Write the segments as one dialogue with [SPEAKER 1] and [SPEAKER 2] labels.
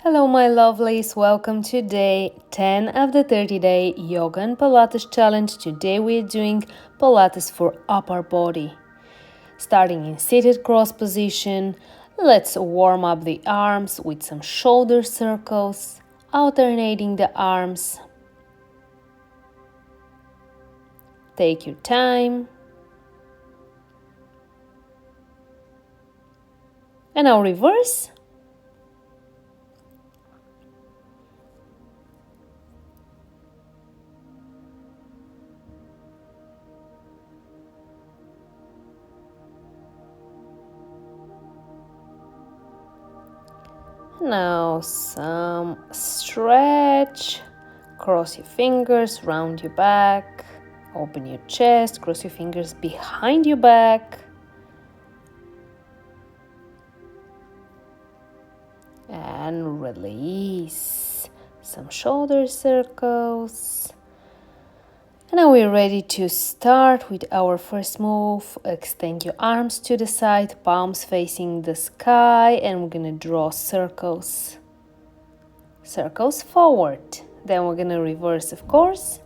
[SPEAKER 1] Hello my lovelies, welcome to day 10 of the 30-day Yoga and Pilates challenge. Today we're doing Pilates for upper body. Starting in seated cross position, let's warm up the arms with some shoulder circles, alternating the arms. Take your time. And now reverse. Now some stretch. Cross your fingers, round your back. Open your chest, cross your fingers behind your back. And release. Some shoulder circles. And now we're ready to start with our first move. Extend your arms to the side, palms facing the sky, and we're gonna draw circles. Circles forward. Then we're gonna reverse, of course.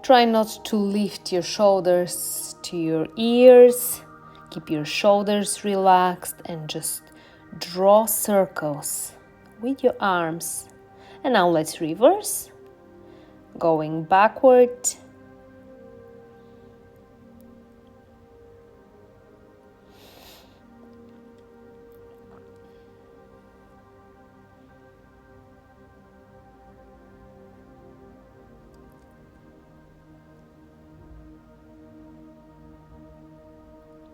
[SPEAKER 1] Try not to lift your shoulders to your ears. Keep your shoulders relaxed and just draw circles with your arms. And now let's reverse. Going backward.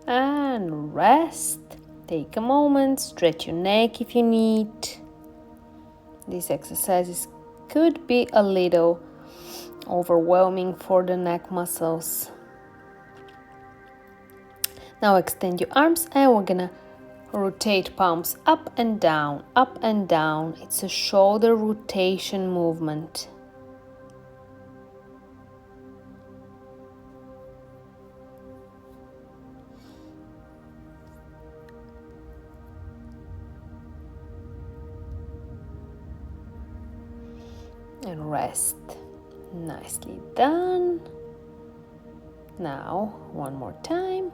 [SPEAKER 1] And rest. Take a moment, stretch your neck if you need. These exercises could be a little overwhelming for the neck muscles. Now extend your arms and we're gonna rotate palms up and down, up and down. It's a shoulder rotation movement. And rest. Nicely done. Now, one more time.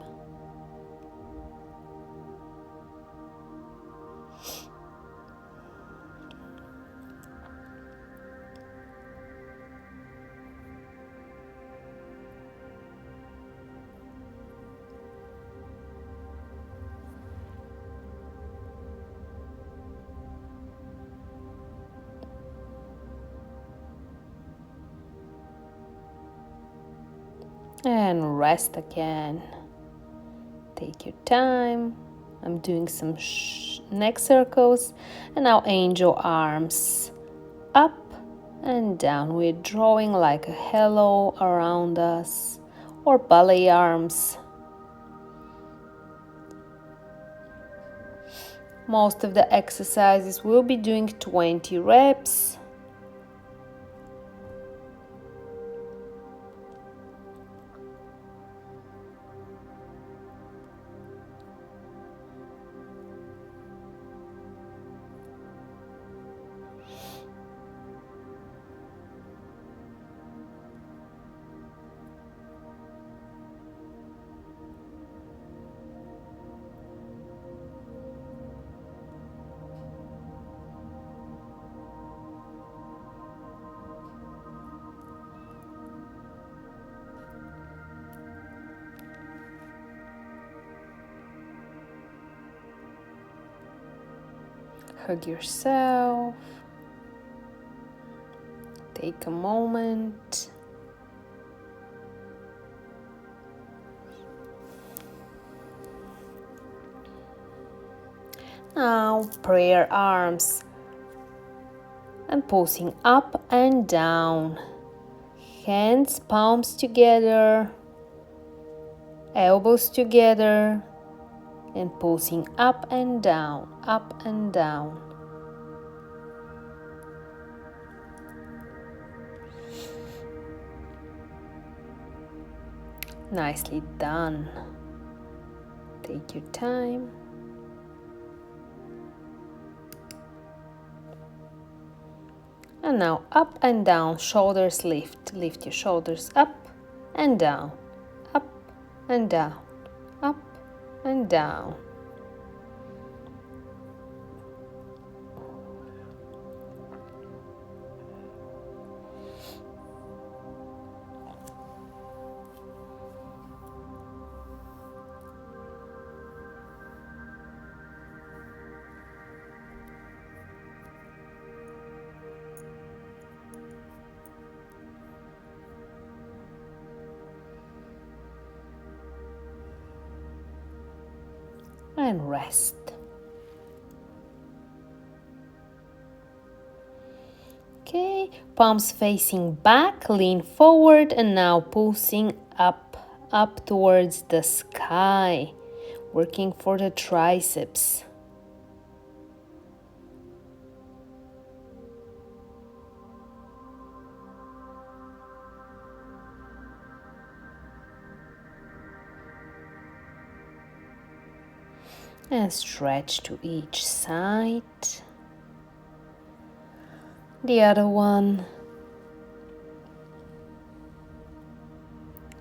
[SPEAKER 1] And rest again. Take your time. I'm doing some neck circles. And now angel arms up and down. We're drawing like a halo around us, or ballet arms. Most of the exercises we'll be doing 20 reps. Hug yourself. Take a moment. Now, prayer arms. And pulsing up and down. Hands, palms together. Elbows together. And pulsing up and down, up and down. Nicely done. Take your time. And now up and down, shoulders lift. Lift your shoulders up and down, up and down, up and down. And rest. Okay, palms facing back, lean forward, and now pulsing up towards the sky, working for the triceps. And stretch to each side. The other one.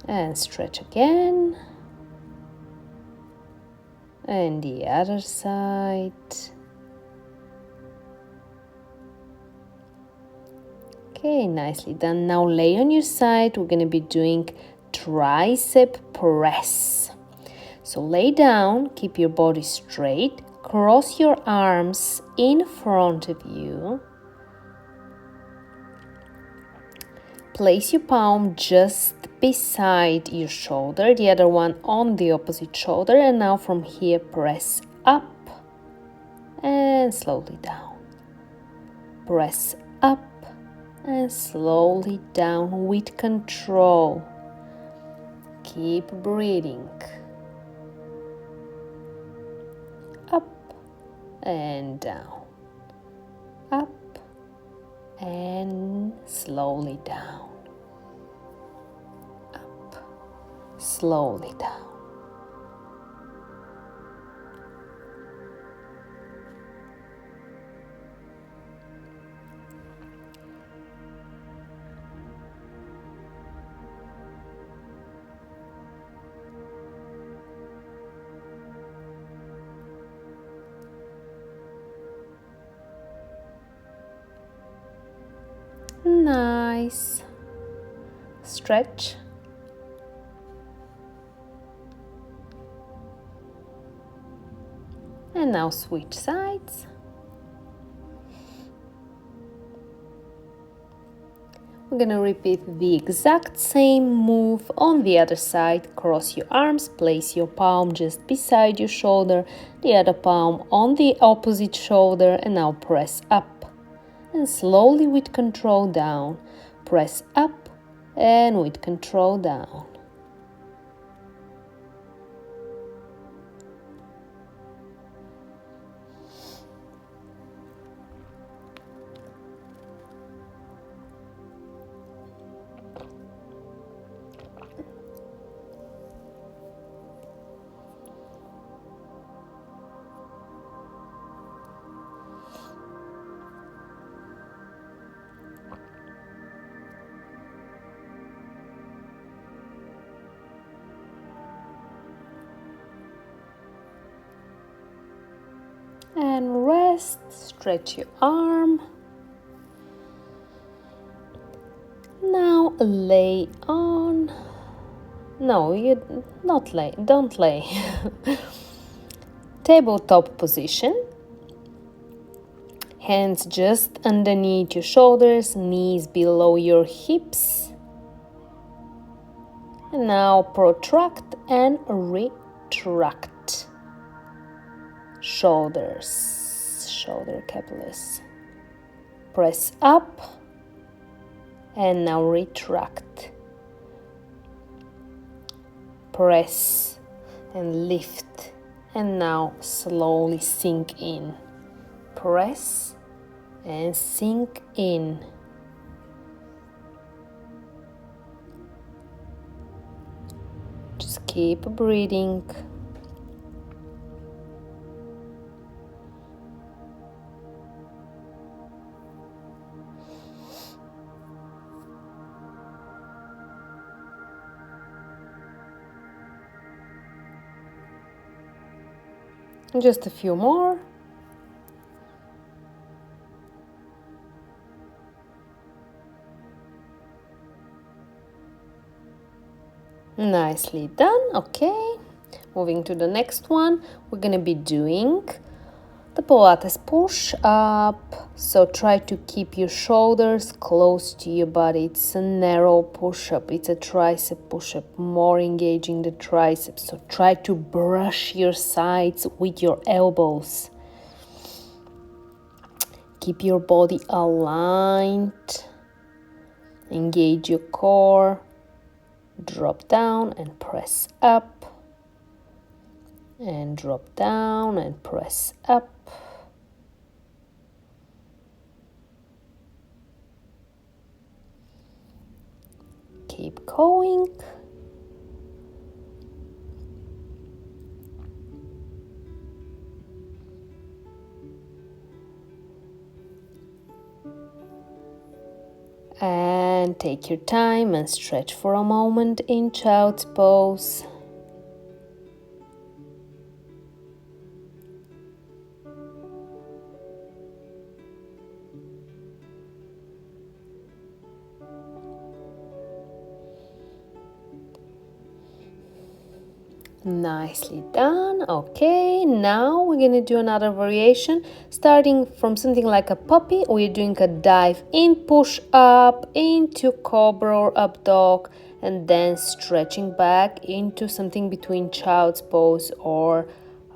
[SPEAKER 1] And stretch again. And the other side. Okay, nicely done. Now lay on your side. We're going to be doing tricep press. So lay down, keep your body straight, cross your arms in front of you. Place your palm just beside your shoulder, the other one on the opposite shoulder, and now from here press up and slowly down. Press up and slowly down with control. Keep breathing. Up and down. Up and slowly down. Up, slowly down. Nice. Stretch. And now switch sides. We're going to repeat the exact same move on the other side. Cross your arms, place your palm just beside your shoulder, the other palm on the opposite shoulder, and now press up. And slowly with control down. Press up and with control down. And rest, stretch your arm. Now lay on. No, you not lay, don't lay. Tabletop position. Hands just underneath your shoulders, knees below your hips. And now protract and retract. Shoulders, shoulder capillars. Press up and now retract. Press and lift and now slowly sink in. Press and sink in. Just keep breathing. Just a few more. Nicely done. Okay, moving to the next one. We're gonna be doing the Pilates push up. So try to keep your shoulders close to your body. It's a narrow push up. It's a tricep push up, more engaging the triceps. So try to brush your sides with your elbows. Keep your body aligned. Engage your core. Drop down and press up. And drop down and press up. Keep going. And take your time and stretch for a moment in child's pose. Nicely done. Okay, now we're gonna do another variation. Starting from something like a puppy, we're doing a dive in, push up into cobra or up dog, and then stretching back into something between child's pose or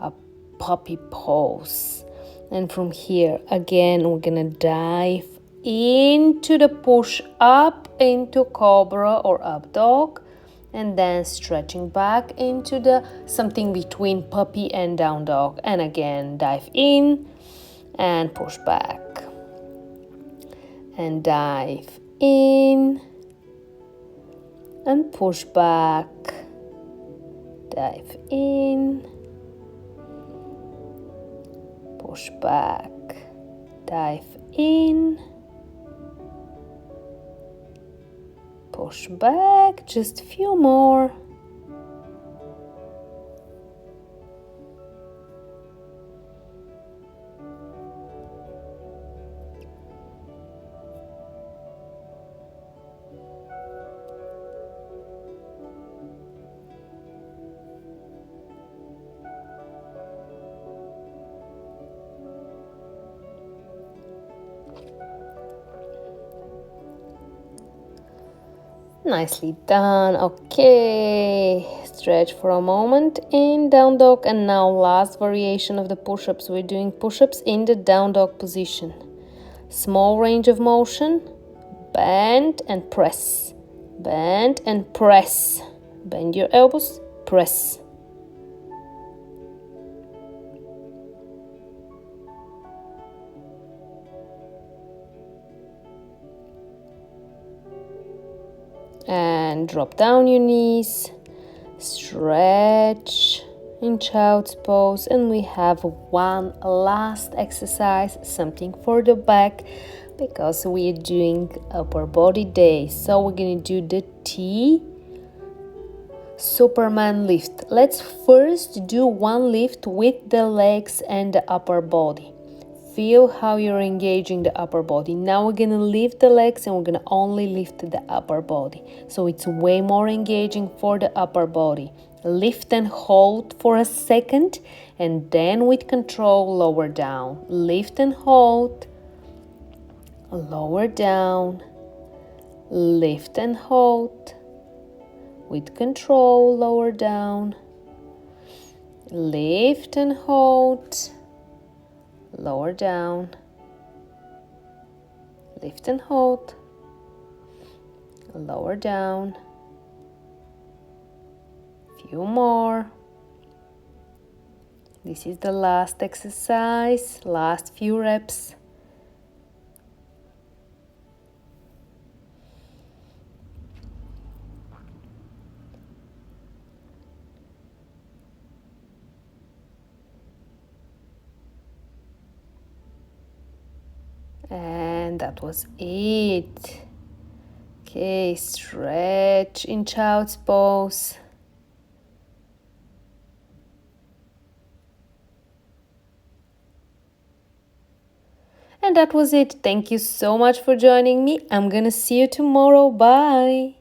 [SPEAKER 1] a puppy pose. And from here again, we're gonna dive into the push up into cobra or up dog, and then stretching back into the something between puppy and down dog, and again dive in and push back and dive in and push back, dive in, push back, dive in, push back, just a few more. Nicely done. Okay, stretch for a moment in down dog, and now last variation of the push-ups. We're doing push-ups in the down dog position. Small range of motion, bend and press, bend and press, bend your elbows, press. And drop down your knees, stretch in child's pose, and we have one last exercise, something for the back, because we're doing upper body day. So we're gonna do the T Superman lift. Let's first do one lift with the legs and the upper body. Feel how you're engaging the upper body. Now we're gonna lift the legs and we're gonna only lift the upper body. So it's way more engaging for the upper body. Lift and hold for a second, and then with control lower down. Lift and hold, lower down, lift and hold, with control lower down, lift and hold, lower down, lift and hold, lower down, few more. This is the last exercise, last few reps. And that was it. Okay, stretch in child's pose. And that was it. Thank you so much for joining me. I'm gonna see you tomorrow. Bye.